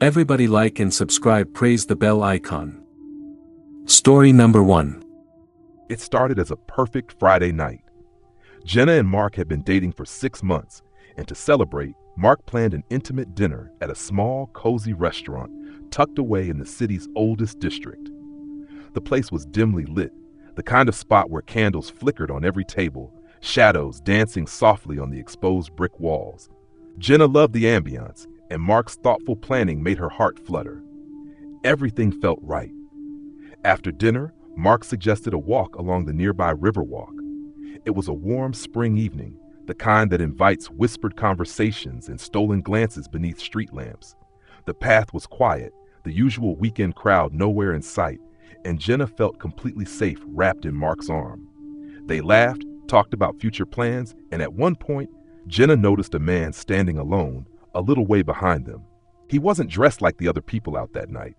Everybody like and subscribe, praise the bell icon. Story number 1. It started as a perfect Friday night. Jenna and Mark had been dating for 6 months, and to celebrate, Mark planned an intimate dinner at a small, cozy restaurant tucked away in the city's oldest district. The place was dimly lit, the kind of spot where candles flickered on every table, shadows dancing softly on the exposed brick walls. Jenna loved the ambiance, and Mark's thoughtful planning made her heart flutter. Everything felt right. After dinner, Mark suggested a walk along the nearby Riverwalk. It was a warm spring evening, the kind that invites whispered conversations and stolen glances beneath street lamps. The path was quiet, the usual weekend crowd nowhere in sight, and Jenna felt completely safe wrapped in Mark's arm. They laughed, talked about future plans, and at one point, Jenna noticed a man standing alone, a little way behind them. He wasn't dressed like the other people out that night.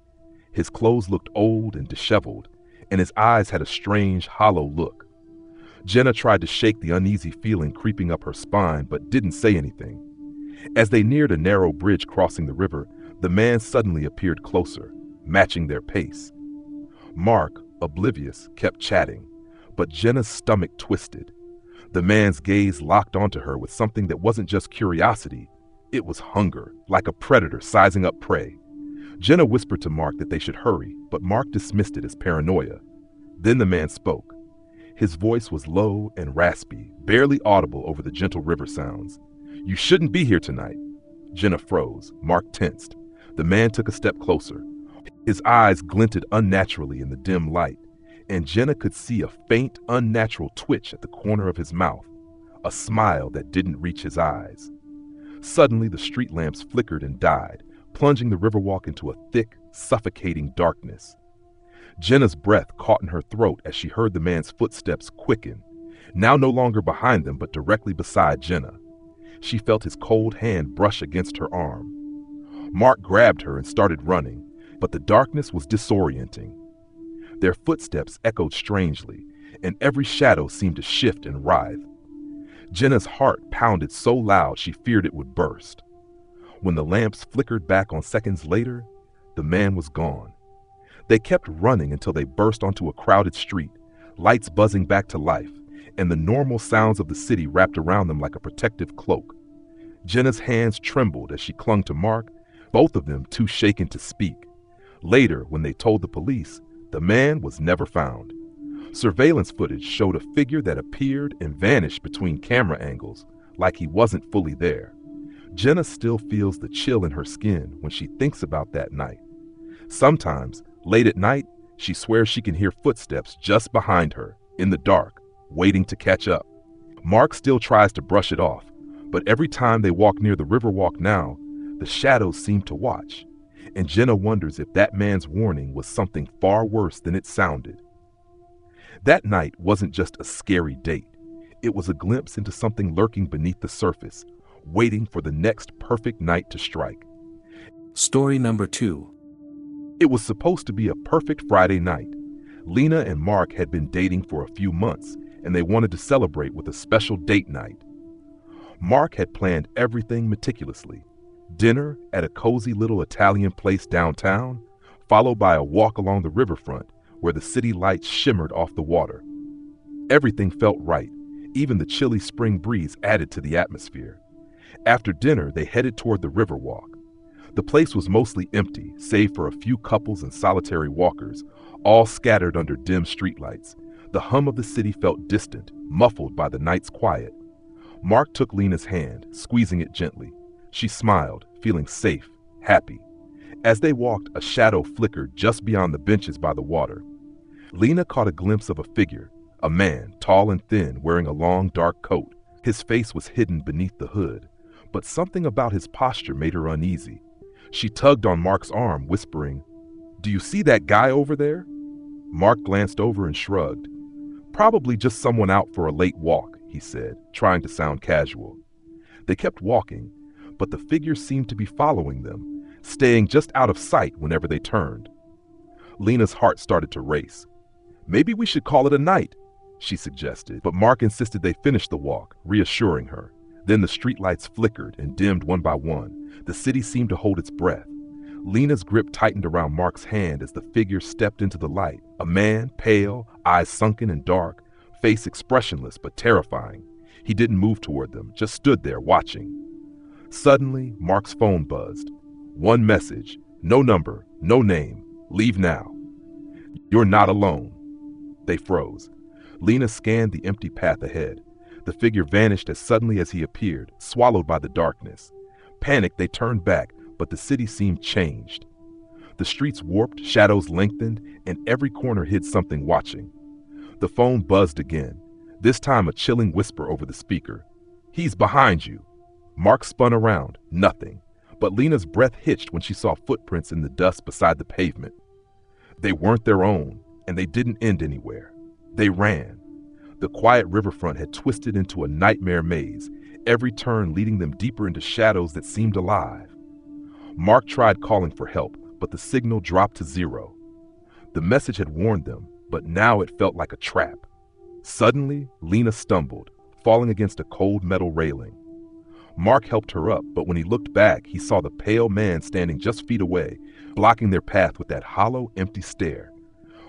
His clothes looked old and disheveled, and his eyes had a strange, hollow look. Jenna tried to shake the uneasy feeling creeping up her spine, but didn't say anything. As they neared a narrow bridge crossing the river, the man suddenly appeared closer, matching their pace. Mark, oblivious, kept chatting, but Jenna's stomach twisted. The man's gaze locked onto her with something that wasn't just curiosity. It was hunger, like a predator sizing up prey. Jenna whispered to Mark that they should hurry, but Mark dismissed it as paranoia. Then the man spoke. His voice was low and raspy, barely audible over the gentle river sounds. "You shouldn't be here tonight." Jenna froze. Mark tensed. The man took a step closer. His eyes glinted unnaturally in the dim light, and Jenna could see a faint, unnatural twitch at the corner of his mouth, a smile that didn't reach his eyes. Suddenly, the street lamps flickered and died, plunging the Riverwalk into a thick, suffocating darkness. Jenna's breath caught in her throat as she heard the man's footsteps quicken, now no longer behind them but directly beside Jenna. She felt his cold hand brush against her arm. Mark grabbed her and started running, but the darkness was disorienting. Their footsteps echoed strangely, and every shadow seemed to shift and writhe. Jenna's heart pounded so loud she feared it would burst. When the lamps flickered back on seconds later, the man was gone. They kept running until they burst onto a crowded street, lights buzzing back to life, and the normal sounds of the city wrapped around them like a protective cloak. Jenna's hands trembled as she clung to Mark, both of them too shaken to speak. Later, when they told the police, the man was never found. Surveillance footage showed a figure that appeared and vanished between camera angles, like he wasn't fully there. Jenna still feels the chill in her skin when she thinks about that night. Sometimes, late at night, she swears she can hear footsteps just behind her, in the dark, waiting to catch up. Mark still tries to brush it off, but every time they walk near the Riverwalk now, the shadows seem to watch, and Jenna wonders if that man's warning was something far worse than it sounded. That night wasn't just a scary date. It was a glimpse into something lurking beneath the surface, waiting for the next perfect night to strike. Story number 2. It was supposed to be a perfect Friday night. Lena and Mark had been dating for a few months, and they wanted to celebrate with a special date night. Mark had planned everything meticulously. Dinner at a cozy little Italian place downtown, followed by a walk along the riverfront where the city lights shimmered off the water. Everything felt right. Even the chilly spring breeze added to the atmosphere. After dinner, they headed toward the Riverwalk. The place was mostly empty, save for a few couples and solitary walkers, all scattered under dim streetlights. The hum of the city felt distant, muffled by the night's quiet. Mark took Lena's hand, squeezing it gently. She smiled, feeling safe, happy. As they walked, a shadow flickered just beyond the benches by the water. Lena caught a glimpse of a figure, a man, tall and thin, wearing a long, dark coat. His face was hidden beneath the hood, but something about his posture made her uneasy. She tugged on Mark's arm, whispering, "Do you see that guy over there?" Mark glanced over and shrugged. "Probably just someone out for a late walk," he said, trying to sound casual. They kept walking, but the figure seemed to be following them, staying just out of sight whenever they turned. Lena's heart started to race. "Maybe we should call it a night," she suggested, but Mark insisted they finish the walk, reassuring her. Then the streetlights flickered and dimmed one by one. The city seemed to hold its breath. Lena's grip tightened around Mark's hand as the figure stepped into the light. A man, pale, eyes sunken and dark, face expressionless but terrifying. He didn't move toward them, just stood there watching. Suddenly, Mark's phone buzzed. One message, no number, no name, leave now. You're not alone. They froze. Lena scanned the empty path ahead. The figure vanished as suddenly as he appeared, swallowed by the darkness. Panicked, they turned back, but the city seemed changed. The streets warped, shadows lengthened, and every corner hid something watching. The phone buzzed again, this time a chilling whisper over the speaker. He's behind you. Mark spun around, nothing, but Lena's breath hitched when she saw footprints in the dust beside the pavement. They weren't their own, and they didn't end anywhere. They ran. The quiet riverfront had twisted into a nightmare maze, every turn leading them deeper into shadows that seemed alive. Mark tried calling for help, but the signal dropped to zero. The message had warned them, but now it felt like a trap. Suddenly, Lena stumbled, falling against a cold metal railing. Mark helped her up, but when he looked back, he saw the pale man standing just feet away, blocking their path with that hollow, empty stare.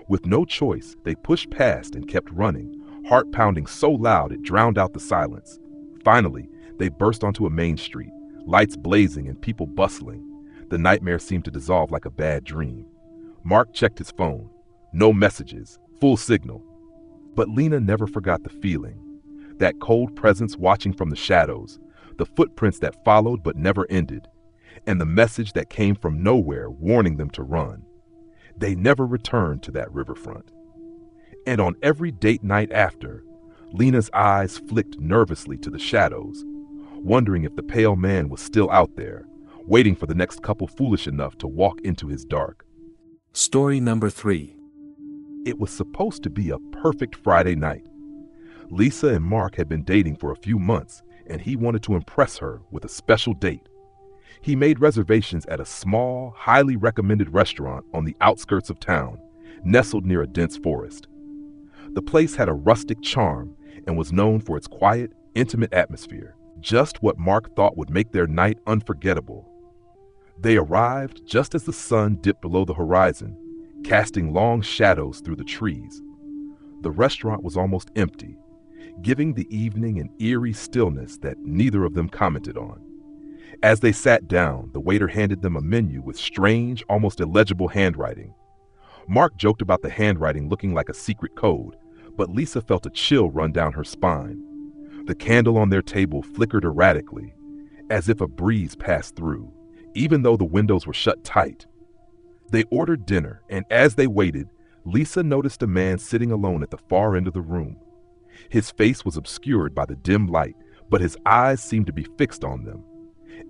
With no choice, they pushed past and kept running, heart pounding so loud it drowned out the silence. Finally, they burst onto a main street, lights blazing and people bustling. The nightmare seemed to dissolve like a bad dream. Mark checked his phone. No messages, full signal. But Lena never forgot the feeling. That cold presence watching from the shadows, the footprints that followed but never ended, and the message that came from nowhere warning them to run. They never returned to that riverfront. And on every date night after, Lena's eyes flicked nervously to the shadows, wondering if the pale man was still out there, waiting for the next couple foolish enough to walk into his dark. Story number 3. It was supposed to be a perfect Friday night. Lisa and Mark had been dating for a few months, and he wanted to impress her with a special date. He made reservations at a small, highly recommended restaurant on the outskirts of town, nestled near a dense forest. The place had a rustic charm and was known for its quiet, intimate atmosphere, just what Mark thought would make their night unforgettable. They arrived just as the sun dipped below the horizon, casting long shadows through the trees. The restaurant was almost empty, giving the evening an eerie stillness that neither of them commented on. As they sat down, the waiter handed them a menu with strange, almost illegible handwriting. Mark joked about the handwriting looking like a secret code, but Lisa felt a chill run down her spine. The candle on their table flickered erratically, as if a breeze passed through, even though the windows were shut tight. They ordered dinner, and as they waited, Lisa noticed a man sitting alone at the far end of the room. His face was obscured by the dim light, but his eyes seemed to be fixed on them.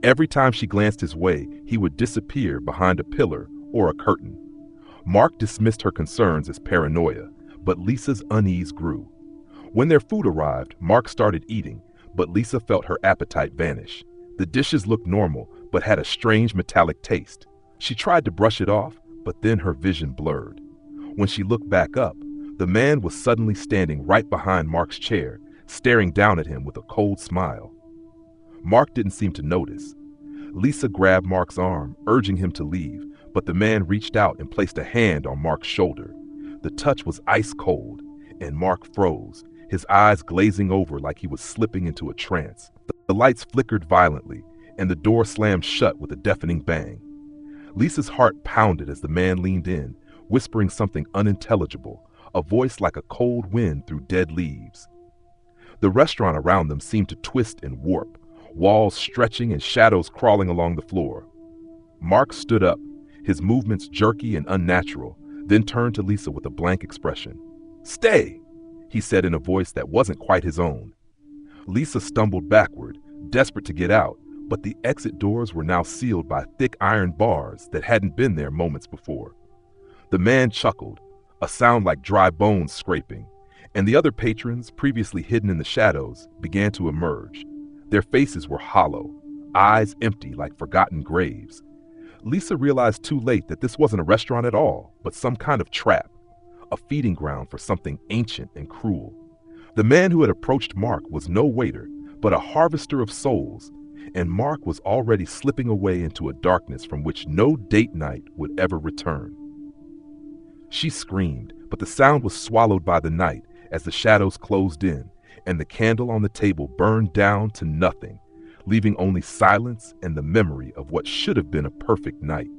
Every time she glanced his way, he would disappear behind a pillar or a curtain. Mark dismissed her concerns as paranoia, but Lisa's unease grew. When their food arrived, Mark started eating, but Lisa felt her appetite vanish. The dishes looked normal, but had a strange metallic taste. She tried to brush it off, but then her vision blurred. When she looked back up, the man was suddenly standing right behind Mark's chair, staring down at him with a cold smile. Mark didn't seem to notice. Lisa grabbed Mark's arm, urging him to leave, but the man reached out and placed a hand on Mark's shoulder. The touch was ice cold, and Mark froze, his eyes glazing over like he was slipping into a trance. The lights flickered violently, and the door slammed shut with a deafening bang. Lisa's heart pounded as the man leaned in, whispering something unintelligible, a voice like a cold wind through dead leaves. The restaurant around them seemed to twist and warp, walls stretching and shadows crawling along the floor. Mark stood up, his movements jerky and unnatural, then turned to Lisa with a blank expression. "Stay," he said in a voice that wasn't quite his own. Lisa stumbled backward, desperate to get out, but the exit doors were now sealed by thick iron bars that hadn't been there moments before. The man chuckled, a sound like dry bones scraping, and the other patrons, previously hidden in the shadows, began to emerge. Their faces were hollow, eyes empty like forgotten graves. Lisa realized too late that this wasn't a restaurant at all, but some kind of trap, a feeding ground for something ancient and cruel. The man who had approached Mark was no waiter, but a harvester of souls. and Mark was already slipping away into a darkness from which no date night would ever return. She screamed, but the sound was swallowed by the night as the shadows closed in and the candle on the table burned down to nothing, leaving only silence and the memory of what should have been a perfect night.